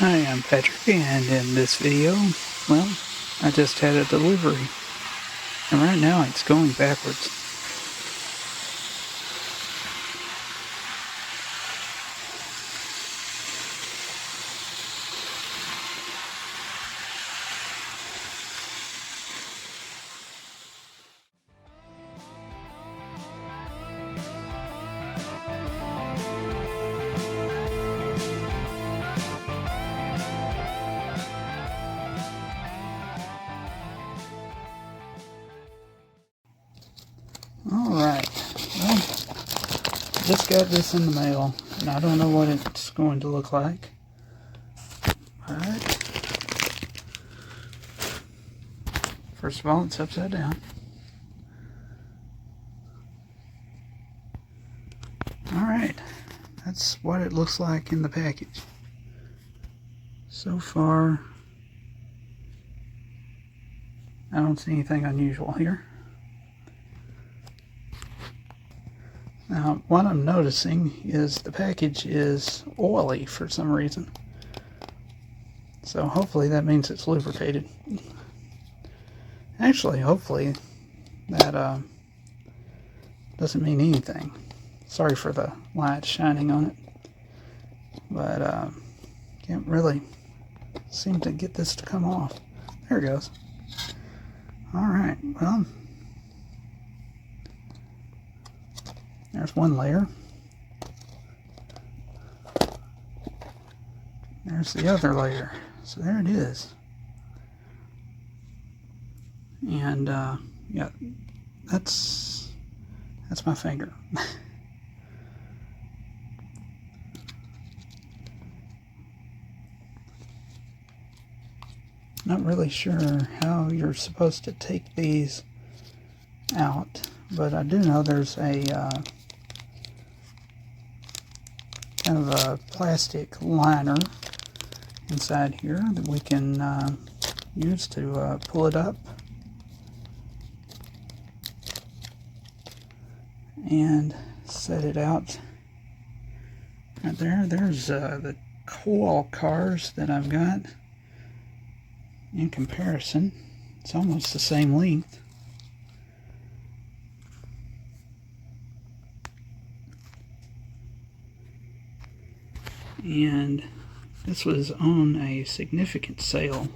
Hi, I'm Patrick, and in this video, well, I just had a delivery, and right now it's going backwards. Alright, well, just got this in the mail, and I don't know what it's going to look like. Alright. First of all, it's upside down. Alright, that's what it looks like in the package. So far, I don't see anything unusual here. Now, what I'm noticing is the package is oily for some reason. So hopefully that means it's lubricated. Actually, hopefully that doesn't mean anything. Sorry for the light shining on it. But can't really seem to get this to come off. There it goes. Alright, well, there's one layer. There's the other layer. So there it is. And yeah, that's my finger. Not really sure how you're supposed to take these out, but I do know there's a kind of a plastic liner inside here that we can use to pull it up and set it out right there. There's the coil cars that I've got. In comparison, it's almost the same length. And this was on a significant sale.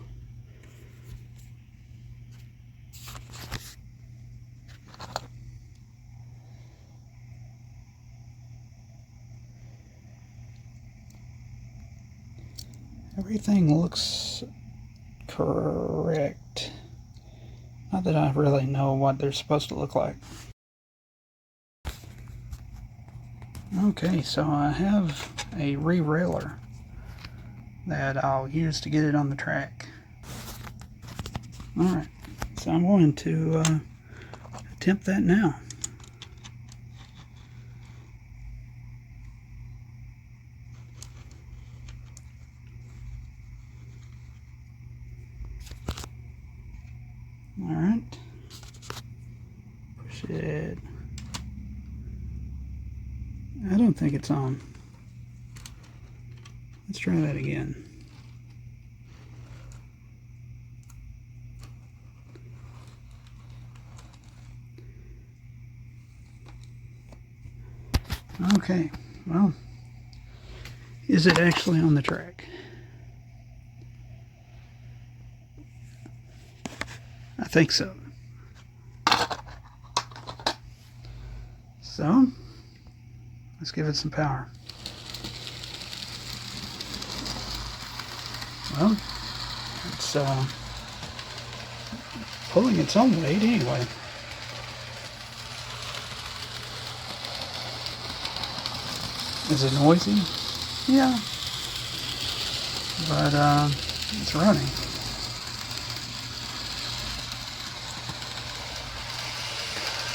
Everything looks correct. Not that I really know what they're supposed to look like. Okay, so I have a re-railer that I'll use to get it on the track. Alright, so I'm going to attempt that now. Alright, push it. I don't think it's on. Let's try that again. Okay, well, is it actually on the track? I think so. So, let's give it some power. Well, it's pulling its own weight anyway. Is it noisy? Yeah. But it's running.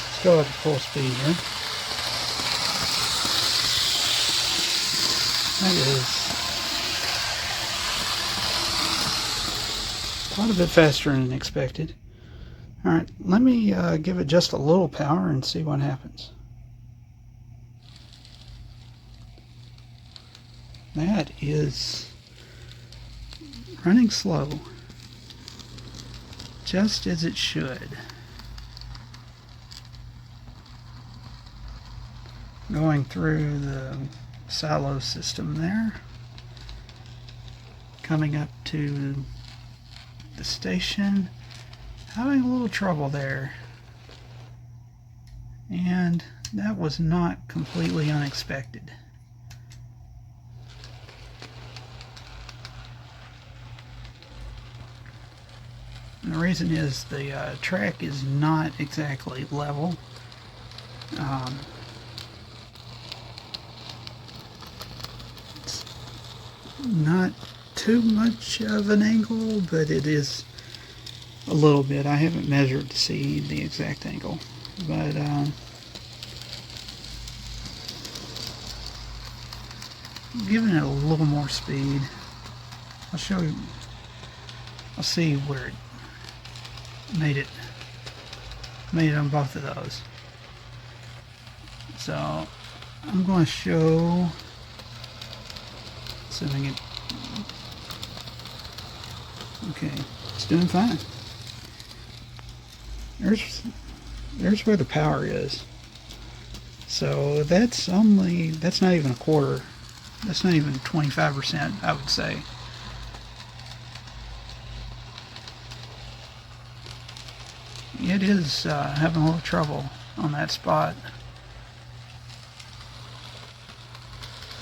Let's go at full speed here. That is quite a bit faster than expected. Alright, let me give it just a little power and see what happens. That is running slow, just as it should. Going through the silo system there, coming up to the station, having a little trouble there, and that was not completely unexpected. And the reason is the track is not exactly level. It's not too much of an angle, but it is a little bit. I haven't measured to see the exact angle, but giving it a little more speed. I'll show you. I'll see where it made it on both of those. So I'm going to show, assuming it, okay, it's doing fine. There's where the power is. So that's not even a quarter. That's not even 25%, I would say. It is having a little trouble on that spot.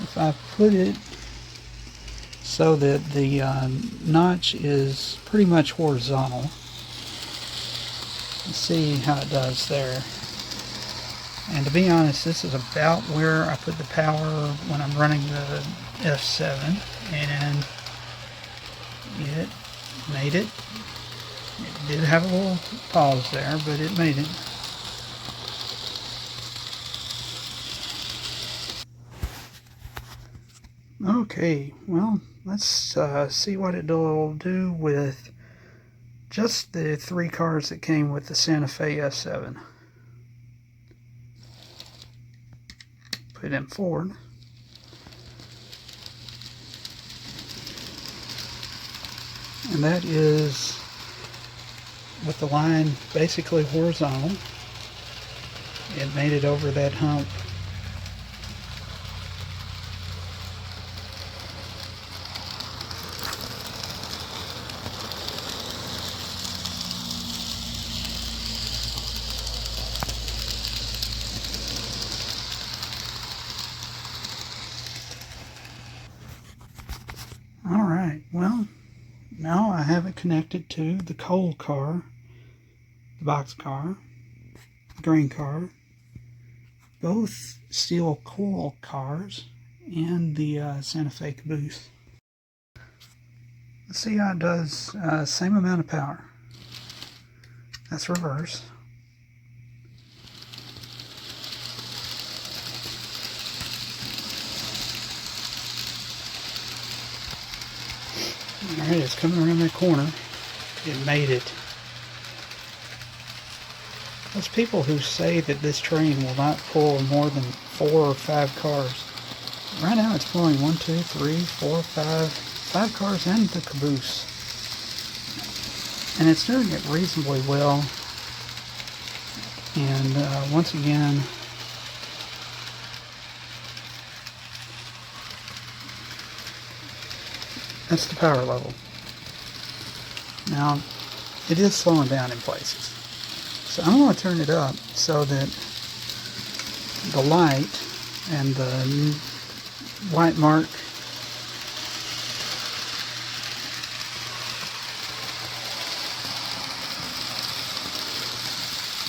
If I put it so that the notch is pretty much horizontal, let's see how it does there. And to be honest, this is about where I put the power when I'm running the F7, and it made it. It did have a little pause there, but it made it. Okay, well, let's see what it'll do with just the 3 cars that came with the Santa Fe F7. Put them forward. And that is with the line basically horizontal. It made it over that hump. Alright, well, now I have it connected to the coal car, the box car, the green car, both steel coil cars, and the Santa Fe caboose. Let's see how it does. Same amount of power. That's reverse. Alright, it's coming around that corner. It made it. Those people who say that this train will not pull more than 4 or 5 cars. Right now it's pulling 1, 2, 3, 4, 5 cars and the caboose. And it's doing it reasonably well. And once again, that's the power level. Now, it is slowing down in places. So I'm going to turn it up so that the light and the white mark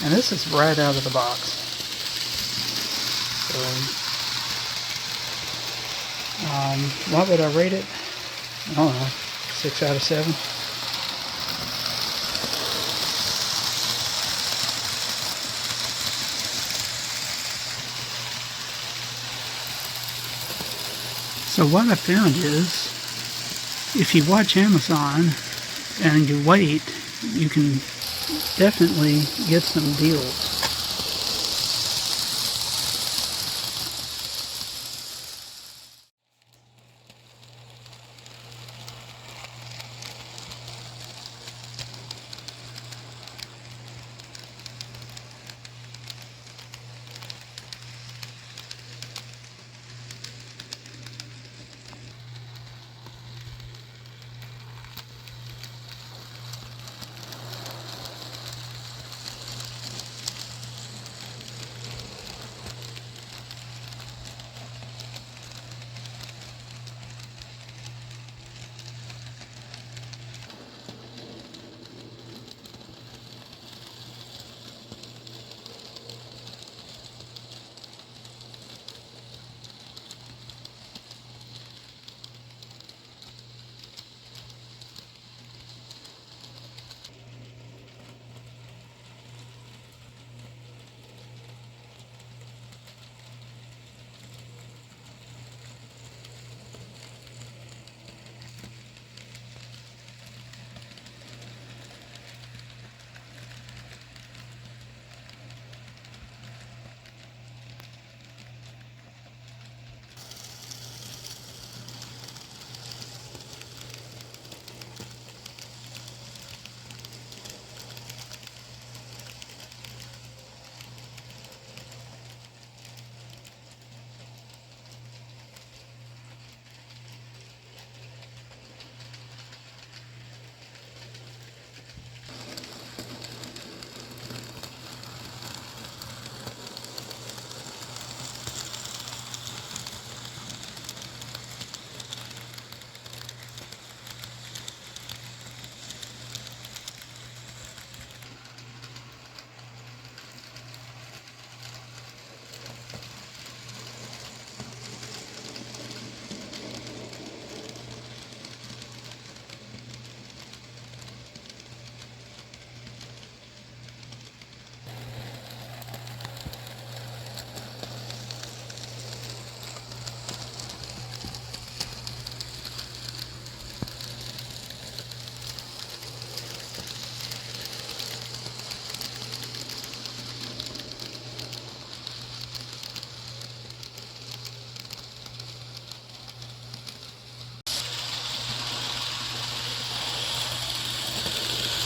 and this is right out of the box. So, what would I rate it? I don't know, 6 out of 7. So what I found is, if you watch Amazon and you wait, you can definitely get some deals.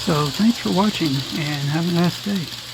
So thanks for watching and have a nice day.